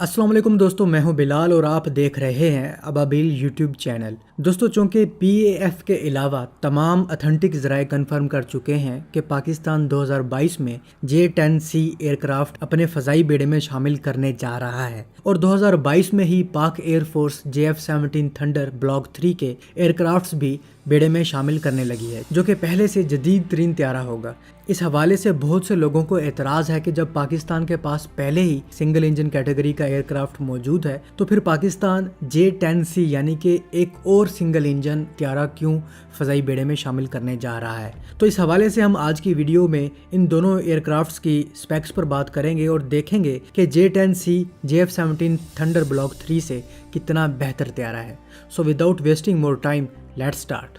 अस्सलाम वालेकुम दोस्तों, मैं हूं बिलाल और आप देख रहे हैं अबाबिल यूट्यूब चैनल। दोस्तों, चूँकि पीएएफ के अलावा तमाम अथेंटिक ज़राए कन्फर्म कर चुके हैं कि पाकिस्तान 2022 में J-10C एयरक्राफ्ट अपने फ़ज़ाई बेड़े में शामिल करने जा रहा है और 2022 में ही पाक एयरफोर्स JF-17 थंडर ब्लॉक 3 के एयरक्राफ्ट्स भी बेड़े में शामिल करने लगी है, जो कि पहले से जदीद तरीन त्यारा होगा। इस हवाले से बहुत से लोगों को एतराज़ है कि जब पाकिस्तान के पास पहले ही सिंगल इंजन कैटेगरी का एयरक्राफ्ट मौजूद है तो फिर पाकिस्तान J-10C यानी कि एक और सिंगल इंजन त्यारा क्यों फ़ज़ाई बेड़े में शामिल करने जा रहा है। तो इस हवाले से हम आज की वीडियो में इन दोनों एयरक्राफ्ट्स की स्पेक्स पर बात करेंगे और देखेंगे कि J-10C JF-17 थंडर ब्लॉक 3 से कितना बेहतर त्यारा है। So without wasting more time, let's start.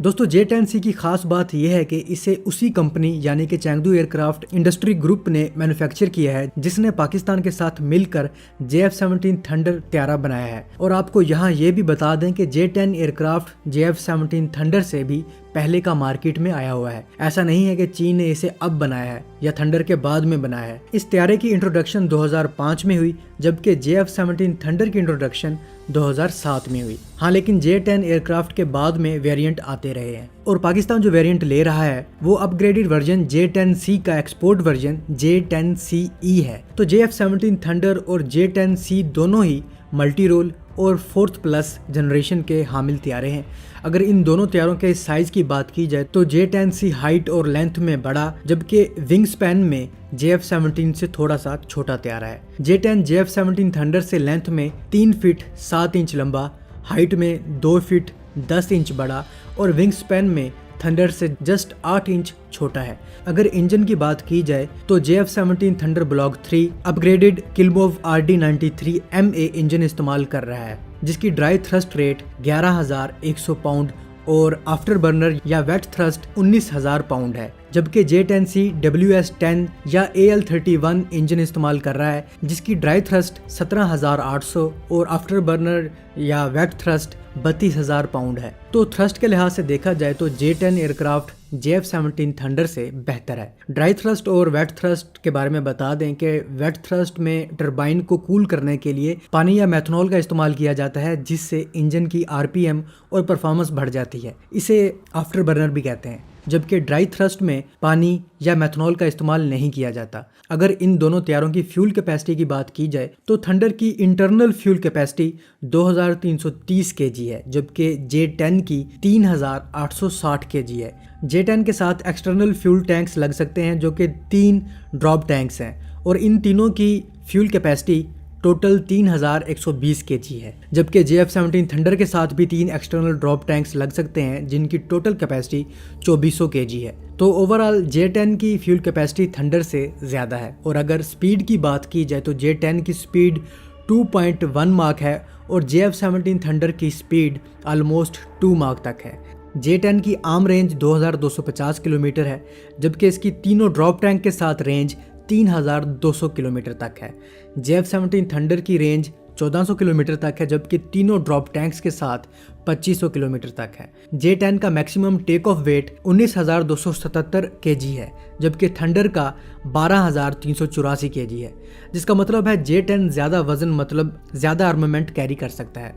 दोस्तों, J-10C की खास बात यह है कि इसे उसी कंपनी यानी कि चेंगडू एयरक्राफ्ट इंडस्ट्री ग्रुप ने मैन्युफैक्चर किया है जिसने पाकिस्तान के साथ मिलकर JF-17 थंडर त्यारा बनाया है। और आपको यहाँ ये भी बता दें कि J-10 एयरक्राफ्ट JF-17 थंडर से भी पहले का मार्केट में आया हुआ है। ऐसा नहीं है कि चीन ने इसे अब बनाया है या थंडर के बाद में बनाया है। इस त्यारे की इंट्रोडक्शन 2005 में हुई, जबकि JF-17 थंडर की इंट्रोडक्शन 2007 में हुई। हाँ, लेकिन J-10 एयरक्राफ्ट के बाद में वेरिएंट आते रहे हैं और पाकिस्तान जो वेरिएंट ले रहा है वो अपग्रेडेड वर्जन J-10C का एक्सपोर्ट वर्जन J-10CE है। तो JF-17 थंडर और J-10C दोनों ही मल्टी रोल और 4th प्लस जनरेशन के हामिल त्यारे हैं। अगर इन दोनों त्यारों के साइज की बात की जाए तो J-10C हाइट और लेंथ में बड़ा, जबकि विंग स्पैन में JF-17 से थोड़ा सा छोटा त्यारा है। J-10 JF-17 थंडर से लेंथ में 3 फीट 7 इंच लंबा, हाइट में 2 फीट 10 इंच बड़ा और विंग स्पैन में थंडर से जस्ट 8 इंच छोटा है। अगर इंजन की बात की जाए तो JF-17 thunder block 3 upgraded Klimov RD-93 MA engine इस्तेमाल कर रहा है, जिसकी ड्राई थ्रस्ट रेट 11,100 पाउंड और आफ्टर बर्नर या वेट थ्रस्ट 19,000 पाउंड है। जबकि J-10C WS-10 या AL-31 इंजन इस्तेमाल कर रहा है, जिसकी ड्राई थ्रस्ट 17,800 और आफ्टर बर्नर या वेट थ्रस्ट 32,000 पाउंड है। तो थ्रस्ट के लिहाज से देखा जाए तो J-10 एयरक्राफ्ट JF-17 थंडर से बेहतर है। ड्राई थ्रस्ट और वेट थ्रस्ट के बारे में बता दें कि वेट थ्रस्ट में टरबाइन को कूल करने के लिए पानी या मेथनॉल का इस्तेमाल किया जाता है, जिससे इंजन की RPM और परफॉर्मेंस बढ़ जाती है। इसे आफ्टर बर्नर भी कहते हैं। जबकि ड्राई थ्रस्ट में पानी या मेथनॉल का इस्तेमाल नहीं किया जाता। अगर इन दोनों त्यारों की फ्यूल कैपेसिटी की बात की जाए तो थंडर की इंटरनल फ्यूल कैपेसिटी 2330 kg है, जबकि J-10 की 3860 kg है। J-10 के साथ एक्सटर्नल फ्यूल टैंक्स लग सकते हैं, जो कि 3 ड्रॉप टैंक्स हैं और इन तीनों की फ्यूल कैपेसिटी टोटल 3120 kg है। जबकि JF-17 थंडर के साथ भी 3 एक्सटर्नल ड्रॉप टैंक्स लग सकते हैं, जिनकी टोटल कैपेसिटी 2400 kg है। तो ओवरऑल J-10 की फ्यूल कैपेसिटी थंडर से ज़्यादा है। और अगर स्पीड की बात की जाए तो J-10 की स्पीड 2.1 माक है और JF-17 थंडर की स्पीड ऑलमोस्ट 2 माक तक है। J-10 की आर्म रेंज 2250 किलोमीटर है, जबकि इसकी तीनों ड्रॉप टैंक के साथ रेंज 3200 किलोमीटर तक है। JF-17 थंडर की रेंज 1400 किलोमीटर तक है, जबकि तीनों ड्रॉप टैंक्स के साथ 2500 किलोमीटर तक है। J-10 का maximum take off weight 19,277 kg है, जबकि थंडर का 12,384 kg है, जिसका मतलब है J-10 ज़्यादा वजन मतलब ज़्यादा आर्मामेंट कैरी कर सकता है।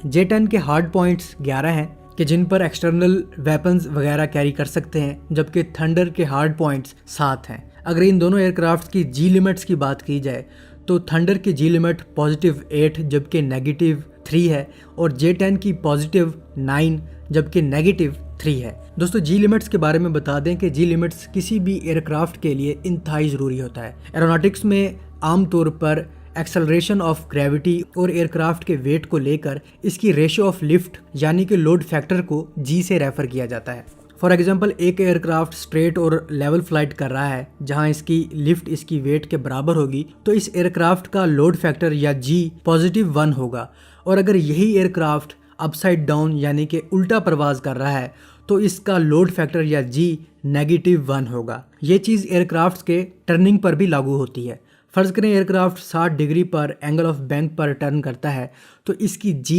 J-10 के हार्ड पॉइंट्स 11 हैं कि जिन पर एक्सटर्नल वेपन्स वगैरह कैरी कर सकते हैं, जबकि थंडर के हार्ड पॉइंट्स 7 हैं। अगर इन दोनों एयरक्राफ्ट की जी लिमिट्स की बात की जाए तो थंडर की जी लिमिट +8 जबकि -3 है और J-10 की +9 जबकि -3 है। दोस्तों, जी लिमिट्स के बारे में बता दें कि जी लिमिट्स किसी भी एयरक्राफ्ट के लिए इंतहाई ज़रूरी होता है। एरोनॉटिक्स में आमतौर पर एक्सेलरेशन ऑफ ग्रेविटी और एयरक्राफ्ट के वेट को लेकर इसकी रेशियो ऑफ लिफ्ट यानी कि लोड फैक्टर को जी से रेफर किया जाता है। फॉर एग्जांपल, एक एयरक्राफ्ट स्ट्रेट और लेवल फ्लाइट कर रहा है जहां इसकी लिफ्ट इसकी वेट के बराबर होगी, तो इस एयरक्राफ्ट का लोड फैक्टर या जी +1 होगा। और अगर यही एयरक्राफ्ट अपसाइड डाउन यानी कि उल्टा परवाज कर रहा है तो इसका लोड फैक्टर या G -1 होगा। ये चीज़ एयरक्राफ्ट के टर्निंग पर भी लागू होती है। फ़र्ज़ करें एयरक्राफ्ट 60 डिग्री पर एंगल ऑफ बैंक पर टर्न करता है तो इसकी G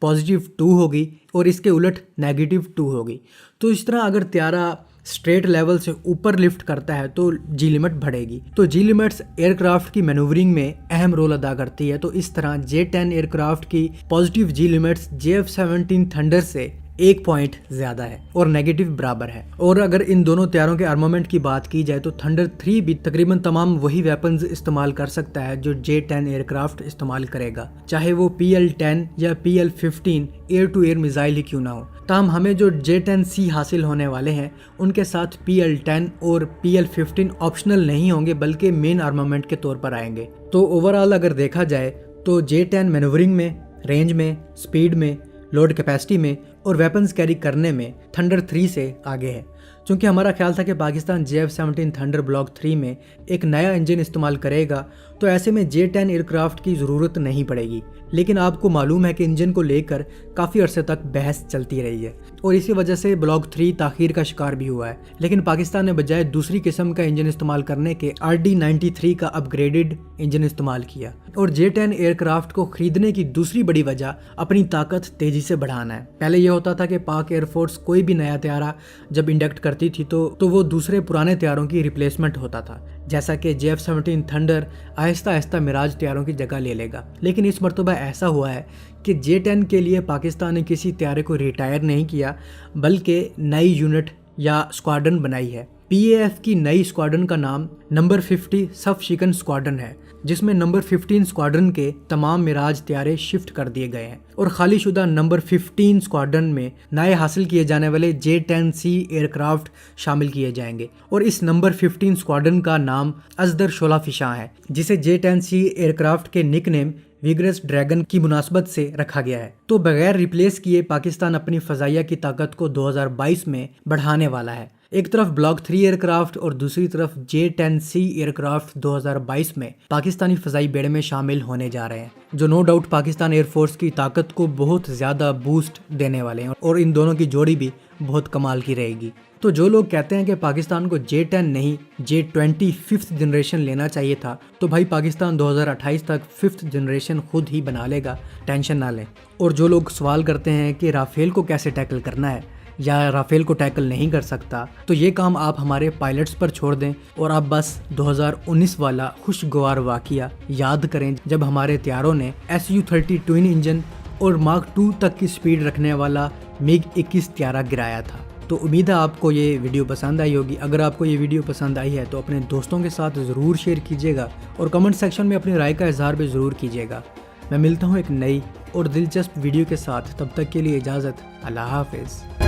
+2 होगी और इसके उलट -2 होगी। तो इस तरह अगर त्यारा स्ट्रेट लेवल से ऊपर लिफ्ट करता है तो जी लिमिट बढ़ेगी। तो जी लिमिट्स एयरक्राफ्ट की मैनूवरिंग में अहम रोल अदा करती है। तो इस तरह J-10 एयरक्राफ्ट की पॉजिटिव जी लिमिट्स JF-17 थंडर से 1 पॉइंट ज्यादा है और नेगेटिव बराबर है। और अगर इन दोनों तैयारों के आर्मामेंट की बात की जाए तो थंडर 3 भी तकरीबन तमाम वही वेपन्स इस्तेमाल कर सकता है जो J-10 एयरक्राफ्ट इस्तेमाल करेगा, चाहे वो PL-10 या PL-15 air to air missile ही क्यों ना हो। ताहम हमें जो J-10C हासिल होने वाले हैं उनके साथ PL-10 और PL-15 ऑप्शनल नहीं होंगे बल्कि मेन आर्मामेंट के तौर पर आएंगे। तो ओवरऑल अगर देखा जाए तो J-10 मैनूवरिंग में, रेंज में, स्पीड में, लोड कैपेसिटी में और वेपन्स कैरी करने में थंडर 3 से आगे है। चूँकि हमारा ख्याल था कि पाकिस्तान JF-17 थंडर ब्लॉक 3 में एक नया इंजन इस्तेमाल करेगा तो ऐसे में J-10 एयरक्राफ्ट की ज़रूरत नहीं पड़ेगी। लेकिन आपको मालूम है कि इंजन को लेकर काफ़ी अरसे तक बहस चलती रही है और इसी वजह से ब्लॉक 3 ताख़ीर का शिकार भी हुआ है। लेकिन पाकिस्तान ने बजाय दूसरी किस्म का इंजन इस्तेमाल करने के RD-93 का अपग्रेडेड इंजन इस्तेमाल किया। और J-10 एयरक्राफ्ट को खरीदने की दूसरी बड़ी वजह अपनी ताकत तेज़ी से बढ़ाना है। पहले यह होता था कि पाक एयरफोर्स कोई भी नया तैयारा जब इंडक्ट करती थी तो वो दूसरे पुराने तैयारों की रिप्लेसमेंट होता था, जैसा कि JF-17 थंडर आहिस्ता आहिस्ता मिराज तैयारों की जगह ले लेगा। लेकिन इस मरतबा ऐसा हुआ है कि J-10 के लिए पाकिस्तान ने किसी तैयारे को रिटायर नहीं किया बल्कि नई यूनिट या स्क्वाड्रन बनाई है। PAF की नई स्क्वाड्रन का नाम नंबर 50 सबशिकन स्क्वाड्रन है, जिसमें नंबर 15 स्क्वाड्रन के तमाम मिराज तैयारे शिफ्ट कर दिए गए हैं और खालीशुदा नंबर 15 स्क्वाड्रन में नए हासिल किए जाने वाले J-10C एयरक्राफ्ट शामिल किए जाएंगे। और इस नंबर 15 स्क्वाड्रन का नाम अजदर शोला फिशां है, जिसे J-10C एयरक्राफ्ट के निकनेम विगरस ड्रैगन की मुनासबत से रखा गया है। तो बगैर रिप्लेस किए पाकिस्तान अपनी फ़ज़ाइया की ताकत को 2022 में बढ़ाने वाला है। एक तरफ ब्लॉक 3 एयरक्राफ्ट और दूसरी तरफ J-10C एयरक्राफ्ट 2022 में पाकिस्तानी फ़ज़ाई बेड़े में शामिल होने जा रहे हैं, जो नो डाउट पाकिस्तान एयरफोर्स की ताकत को बहुत ज़्यादा बूस्ट देने वाले हैं और इन दोनों की जोड़ी भी बहुत कमाल की रहेगी। तो जो लोग कहते हैं कि पाकिस्तान को J-10 नहीं J-20 5th जनरेशन लेना चाहिए था, तो भाई पाकिस्तान 2028 तक 5th जनरेशन खुद ही बना लेगा, टेंशन ना लें। और जो लोग सवाल करते हैं कि राफेल को कैसे टैकल करना है या राफेल को टैकल नहीं कर सकता, तो ये काम आप हमारे पायलट्स पर छोड़ दें और आप बस 2019 वाला खुशगवार वाक़या याद करें जब हमारे तैयारों ने Su-30 ट्विन इंजन और मार्क 2 तक की स्पीड रखने वाला MiG-21 तैयारा गिराया था। तो उम्मीद है आपको ये वीडियो पसंद आई होगी। अगर आपको ये वीडियो पसंद आई है तो अपने दोस्तों के साथ ज़रूर शेयर कीजिएगा और कमेंट सेक्शन में अपनी राय का इजहार भी ज़रूर कीजिएगा। मैं मिलता हूँ एक नई और दिलचस्प वीडियो के साथ, तब तक के लिए इजाज़त, अल्लाह हाफ़िज़।